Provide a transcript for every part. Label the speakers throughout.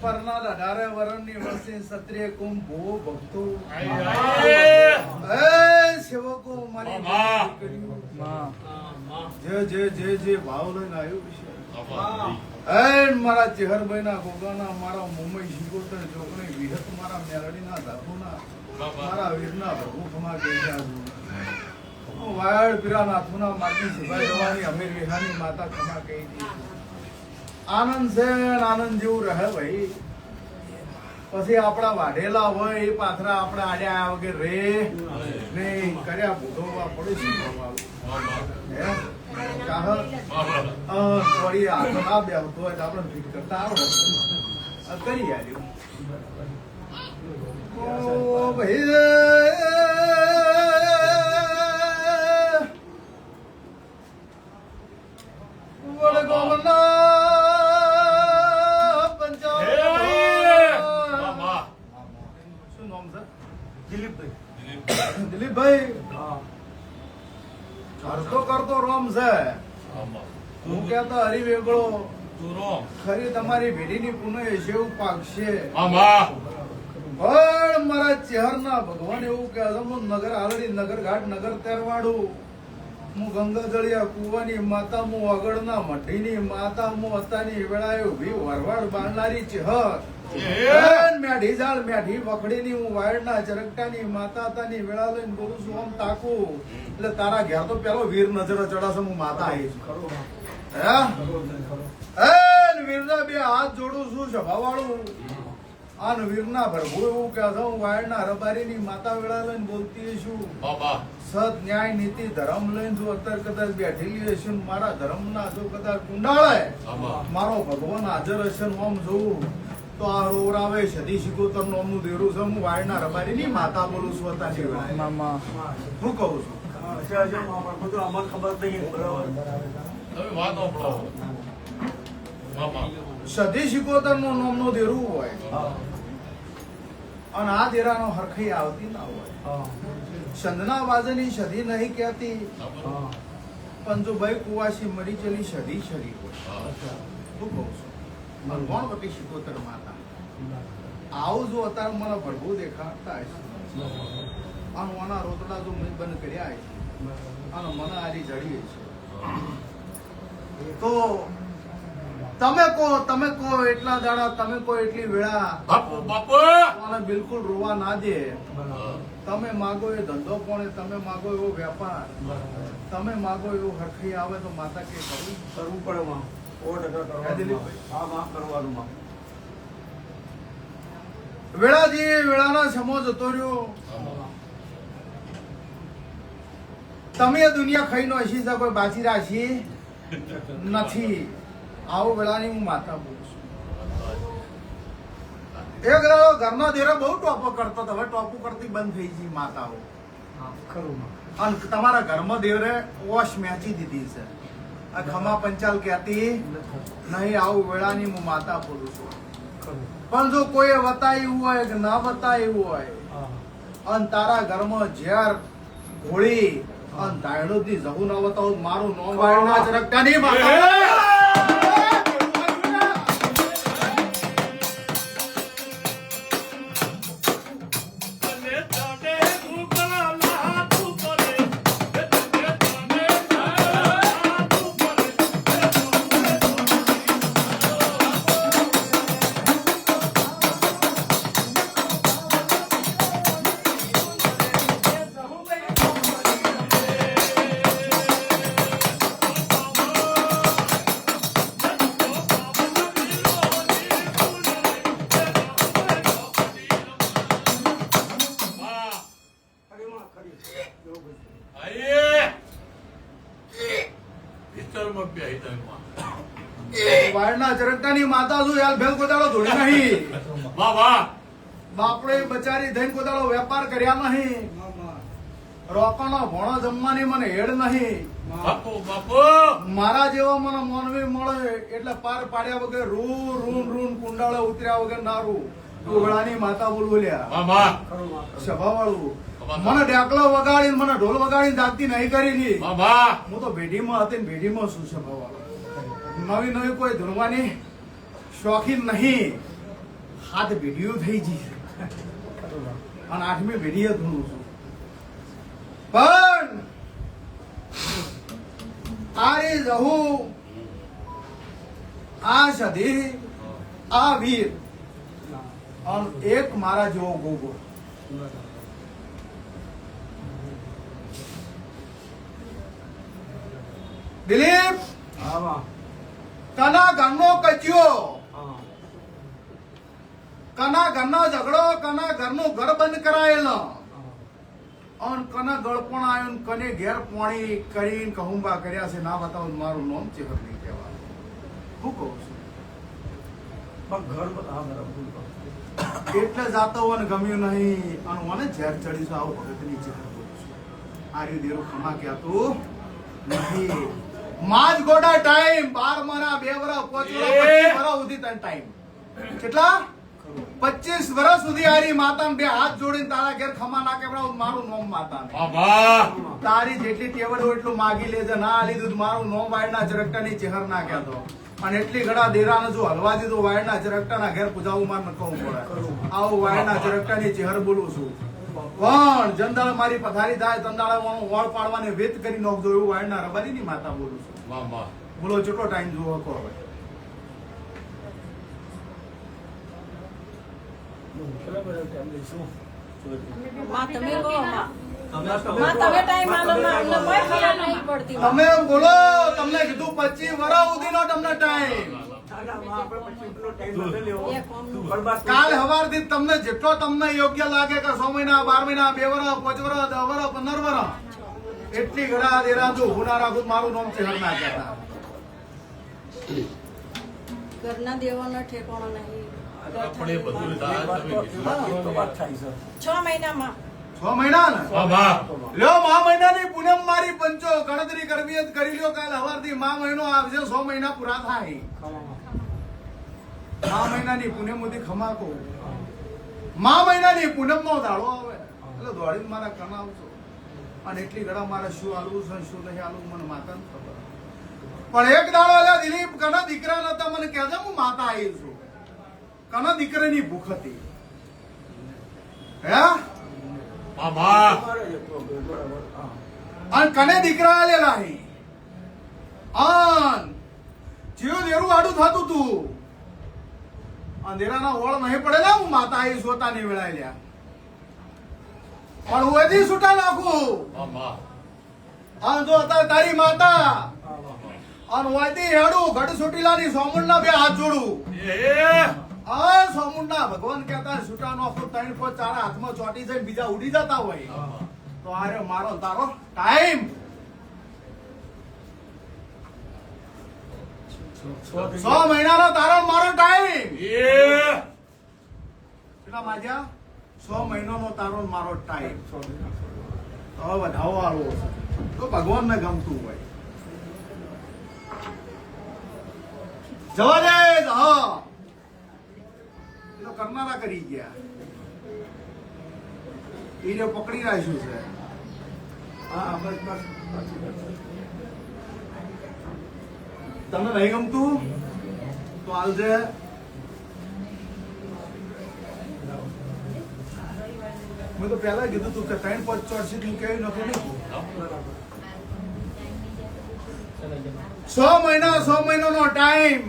Speaker 1: પરના 18 વર્ષની વસ્તી ક્ષત્રિય કુંભ ભૂવો ભક્તો સેવકો મારી જે ભાવ લઈને આવ્યું છે મારા ચેહરભાઈ ના ગોગાના મારા મુંબઈ શિકોતર ચોકણી વિહત મારા મેલડી ના ધાતુના મારા વીરના ભગુખમાં ગઈ વાયડ પીરા નાથુના માટી સિવાય જવાની અમીર વિહાની માતા ખમા કહી દી આનંદ છે આનંદ જેવું રહે ભાઈ પછી આપણા વાઢેલા હોય એ પાથરા આપણે આડ્યા વગર રે નહીં કર્યા ભૂગવવા પડે છે થોડી આગળ ના બેસતો હોય તો આપણે ફીટ કરતા આવડે કરી આવ્યું ભાઈ દિલીપભાઈ કરતો રોમ છે હું કહેતો હરિવેગળો ખરી તમારી ભેડીની પુનઃ એવું પાકશે પણ મારા ચેહરના ભગવાન એવું કે નગર આલડી નગર ઘાટ નગર તેરવાડું હું ગંગા જળિયા કુવાની માતા હું આગળના મઢીની માતા હું અત્યારની વેળાએ ઉભી વરવાડ બાંધનારી ચેહર મેઢી જાળ મેઢી વખડીની હું વાયડના ચરકટાની માતા તાની વેળા લઈને બોલું છું આમ તાકું એટલે તારા ઘેર તો પેલો વીર નજરો ચડાશે હું માતા આવી છું વીરના બે હાથ જોડું છું સભાવાળું આન વીરના ભરભુ એવું કે હું વાયડના રબારીની માતા વેળા લઈને બોલતી છું સત ન્યાય નીતિ ધર્મ લઈને જો અત્યારે કદાચ બેઠેલી હશે મારા ધર્મના જો કદાચ કુંડાળે મારો ભગવાન હાજર હશે આમ જોઉં તો આ રોવરાવે સદી શિકોતર નોમનું દેરું છે હું વાયડના રબારીની માતા બોલું છું અત્યારની હું કહું છું બધું અમને ખબર નહીં સદી શિકોતર નું નોમનું દેરું હોય અને આ દેરાનો હરખઈ આવતી ના હોય સંધના વાજની સદી નહીં કહેતી પણ જો ભાઈ કુવાસી મરી ચલી સદી છરી હોય શું કહું છું ભગવાનવતી શિકોતર માતા આવું જો અત્યારે મને ભરભૂ દેખાડતા હશે અને આના રોતડા જો મેં બંધ કર્યા છે અને મને આરી જડી છે તો તમે કહો એટલા દાડા તમે કહો એટલી વેળા મને બિલકુલ રોવા ના દે તમે માગો એ ધંધો કોણે તમે માગો એવો વેપાર તમે માગો એવું હરખી આવે તો માતા કે કરવું પડે વેળાજી વેળાના સમો જતો રહ્યો તમે દુનિયા ખાઈ નો હશી કોઈ બાચી રાખી નથી આવો વેળાની હું માતા બોલું છું એક ઘરના દેરો બહુ ટોપો કરતો હવે ટોપો કરતી બંધ થઈ ગઈ માતાઓ અને તમારા ઘરમાં દેવરે ઓશ મેચી દીધી છે આ ખમા પંચાલ કહેતી નહીં આવું વેળાની હું માતા બોલું છું પણ જો કોઈ બતાવ્યું હોય કે ના બતાવ્યું હોય અને તારા ઘરમાં ઝેર ઘોડી અને ધાયણું થી જવું ના બતાવું મારું નો વાળના જ રખતા નહીં વાળના ચરકટાની માતા શું યાર ભેલ કોદાળો ધોડી નહીં બાપડે બચારી થઈને કોદાળો વેપાર કર્યા નહીં રોકાનો ભણો જમવાની મને હેડ નહીં મારા જેવો મને મોનવી મળે એટલે પાર પાડ્યા વગર રૂન કુંડાળે ઉતર્યા વગર નારું વેળાની માતા બોલવલ્યા સભા વાળું મને ડાકલો વગાડી મને ઢોલ વગાડી જાગતી નહીં કરી હું તો ભેઢીમાં હતી ભેઢીમાં શું સભા વાળો નવી કોઈ ધૂણવાની શોખીન નહીં સાત પેઢીઓ થઈ ગઈ અને આઠમી પેઢીએ ધૂણું છું પણ આ રે રહું આ સધી આ વીર અને એક મારા જેવો ગોગો દિલીપ કના ઘરનો કચ્યો કના ઘરનો ઝઘડો કના ઘરનું ઘર બંધ કરાયેલો અને કના ગળપણ આવ્યો ને કને ઘેર પોણી કરીને કહુંબા કર્યા છે ના બતાવું મારું નામ ચેહર નહીં કહેવાનું શું કહું છું એટલે જાતો હોય ને ગમ્યું નહીં અને મને ઝેર ચડીશું આવું ભગતની ચેહર બોલું છું આર્યું દેરું ખમા કહેતું નથી માજ ગોડા ટાઈમ 12 મરા 2 વરા 5 વરા 25 વરા સુધી તન ટાઈમ કેટલા 25 વર્ષ સુધી આરી માતા બે હાથ જોડીને તારા ઘેર ખમા ના કેવડાવ મારું નામ માતા તારી જેટલી ટેવડ હોય એટલું માગી લેજે ના આલી દૂધ મારું નામ વાયના ચરકટાની ચહેર ના કહેતો અને એટલી ઘડા દેરાને જો હલવા દીધો વાયના ચરકટાના ઘેર પૂજાવું માર ન કહું પડે આવું વાયના ચરકટાની ચહેર બોલું છું પણ જંદાળ મારી પથારી થાય તંદાળા વળ પાડવાને વેત કરી નાખજો એવું વાયના રબારીની માતા બોલું છું બોલો કેટલો ટાઈમ જોવો કહો હવે તમે બોલો તમને કીધું 25 વર્ષ સુધીનો તમને ટાઈમ કાલ હવારથી તમને જેટલો તમને યોગ્ય લાગે કે 6 મહિના 12 મહિના 2 વર્ષ 5 વર્ષ 10 વર્ષ 15 વર્ષ એટલી ઘડા દેરા જો હુના રાખું મારું નામ ચહેર ના કહેતા
Speaker 2: ઘરના દેવાનો ઠેકાણો નહીં 6 મહિનામાં
Speaker 1: 6 મહિના ને લ્યો મા મહિનાની પૂનમ મારી પંચો ગણતરી કરવી કરી લ્યો કાલ હવારથી મા મહિનો આવશે 6 મહિના પૂરા થાય મા મહિનાની પૂનમ સુધી ખમાકો મા મહિનાની પૂનમ નો દાડો આવે એટલે દોડીને મારા કના આવજો અને એટલી ઘડા મારે શું આલવું છે શું નહીં આલવું મને માતાને ખબર પણ એક દાડો અલ્યા દિલીપ કના દીકરા નતા મને કહેજે હું માતા આવી છું કના દીકરાની ભૂખ હતી હે અને કને દીકરા આલેલા હી અન જીવ દેરું આડું થતું તું અંધેરાના હોળ નહીં પડેલા હું માતા આવી સોતાની વેળાએ લ્યા પણ હું એથી છૂટા નાખું અને જો અત્યારે તારી માતા અને વાયથી હેડું ગઢ સુટીલાની સોમુંડના બે હાથ જોડું આ સોમુંડના ભગવાન કહેતા છૂટા નાખું 3 5 4 હાથમાં ચોટી જઈને બીજા ઉડી જતા હોય તો આરે મારો તારો ટાઈમ 6 મહિનાનો તારો મારો ટાઈમ કેટલા માજ્યા 6 મહિનાનો તારો મારો ટાઈમ હવે વધાવો વાળો તો ભગવાનને ગમતું હોય જવા દે હા કરનારા કરી ગયા એને પકડી રાખ્યું છે તમને નહીં ગમતું તો હાલજે મેં તો પહેલા કીધું તું કે 3 5 ચોરસી તું કેવી નતું નહીં 6 મહિનાનો ટાઈમ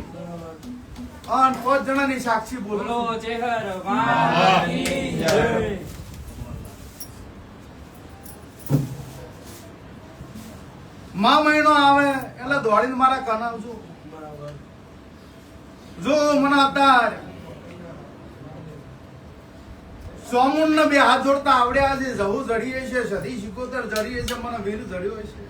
Speaker 1: અને 5 જણાની સાક્ષી બોલો મા મહિનો આવે એટલે દોડીને મારા કનાવજો જો મને અત્યારે સોમુન ને બે હાથ જોડતા આવડ્યા છે જવું જડીએ છે સદી 77 જડીએ છે મને વીર જડ્યો છે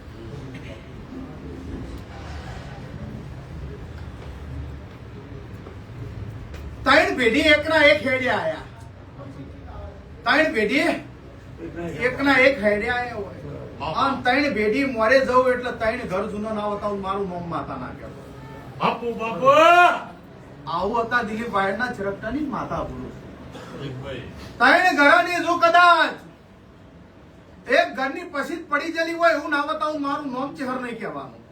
Speaker 1: ત્રણ પેઢી એકના એક હેડ્યા આયા ત્રણ પેઢી એકના એક હેડ્યા આયા હોય આમ ત્રણ પેઢી મોરે જવું એટલે ત્રણ ઘર જૂનો ના બતાવું મારું નામ માતા ના કહેતો
Speaker 3: બાપુ બાપુ
Speaker 1: આવું હતા દિલીપ વાયડના ચરકટાની માતા બોલું ત્રણ ઘરની જો કદાચ એક ઘરની પછી પડી જલી હોય એવું ના બતાવું મારું નામ ચહેર નહીં કહેવાનું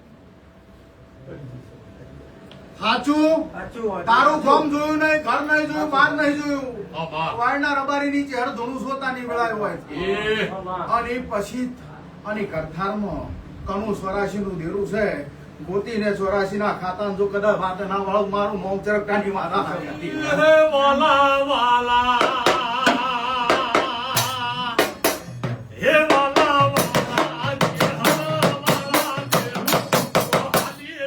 Speaker 1: સાચું તારું ગામ જોયું નહીં, ઘર નહીં જોયું, બાર નહીં જોયું. વાળના રબારીની ચહેર ધૂણું સોતાની વેળાએ હોય છે. અને પછી અને કરથારમાં કનું 84 નું દેરું છે. ગોતીને 84 ના ખાતા જો કદાચ વાત ના વાળું મારું મોં ચરકટાની માથા આવી હતી.
Speaker 3: વાલા વાલા હે વાલા વાલા જે હલા વાલા જે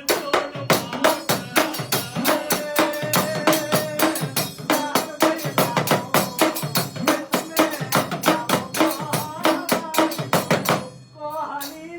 Speaker 3: હાલી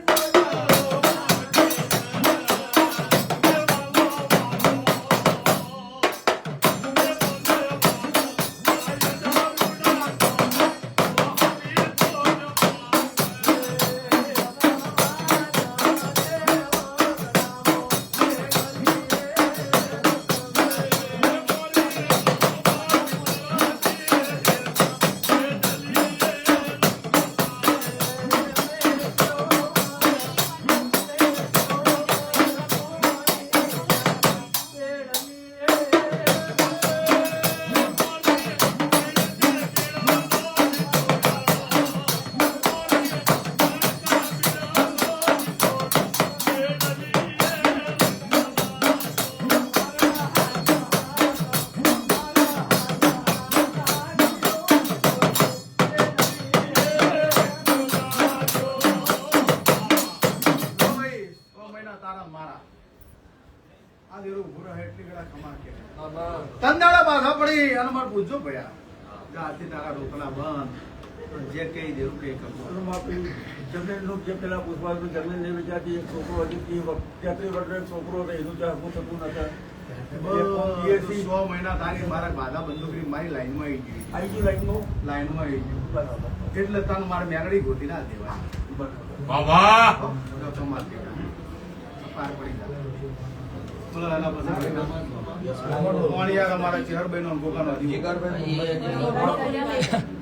Speaker 1: તંદાળા પાછા પડી અને મારે પૂછજો ભયા આથી તારા રોકડા બંધ જે કઈ દેવું કઈ કરવું.
Speaker 4: જમીનનું જે પેલા પૂછવાનું જમીન ને વેચાતી એક છોકરો હજી 33 વર્ષનો છોકરો હતો એનું ત્યાં હું થતું નતા.
Speaker 1: 6 મહિના તારી મારા બાધા બંદૂકની મારી લાઈનમાં આવી ગઈ.
Speaker 4: આવી ગયું લાઈનમાં
Speaker 1: આવી ગયું.
Speaker 4: બરાબર
Speaker 1: એટલે તને મારે મેગડી ગોતી ના દેવાય.
Speaker 4: બરાબર
Speaker 3: બાબા
Speaker 1: પાર પડી જાય. બોલો એના પછી કોણિયાર અમારા ચેહરભાઈનો ગોગાનો દીવો.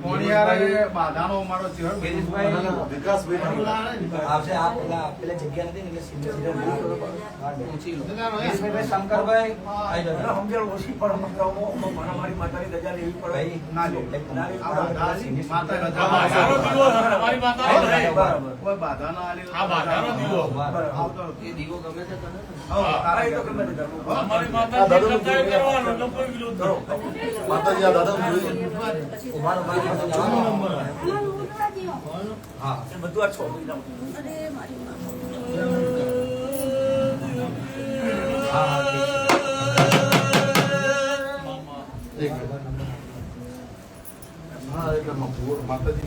Speaker 1: કોણિયાર એ બાધાનો અમારો ચેહરભાઈ
Speaker 5: આવશે આ પેલા જગ્યા નથી ને એટલે સીધા શંકરભાઈ
Speaker 4: સમજણ ઓછી પણ મારી માતાની રજા લેવી પડે
Speaker 1: ના લે. આ બાધા માતા રજા
Speaker 3: બાધાનો દીવો તમારી માતા
Speaker 4: બરાબર
Speaker 1: કોઈ બાધા ના આલે.
Speaker 3: આ બાધાનો દીવો
Speaker 1: આવતો
Speaker 5: એ દીવો ગમે છે તને
Speaker 1: તારા
Speaker 4: એ તો ગમે તે કરવું.
Speaker 3: તમારી માતા જે કરતા એ કરવાનું ન કોઈ વિરોધ નહીં.
Speaker 5: માતાજી આ દાદા ઉભાનો હા
Speaker 4: એ બધું આ 6 મહિના
Speaker 2: અરે મારી માં
Speaker 5: હા
Speaker 1: હા એટલે માતાજી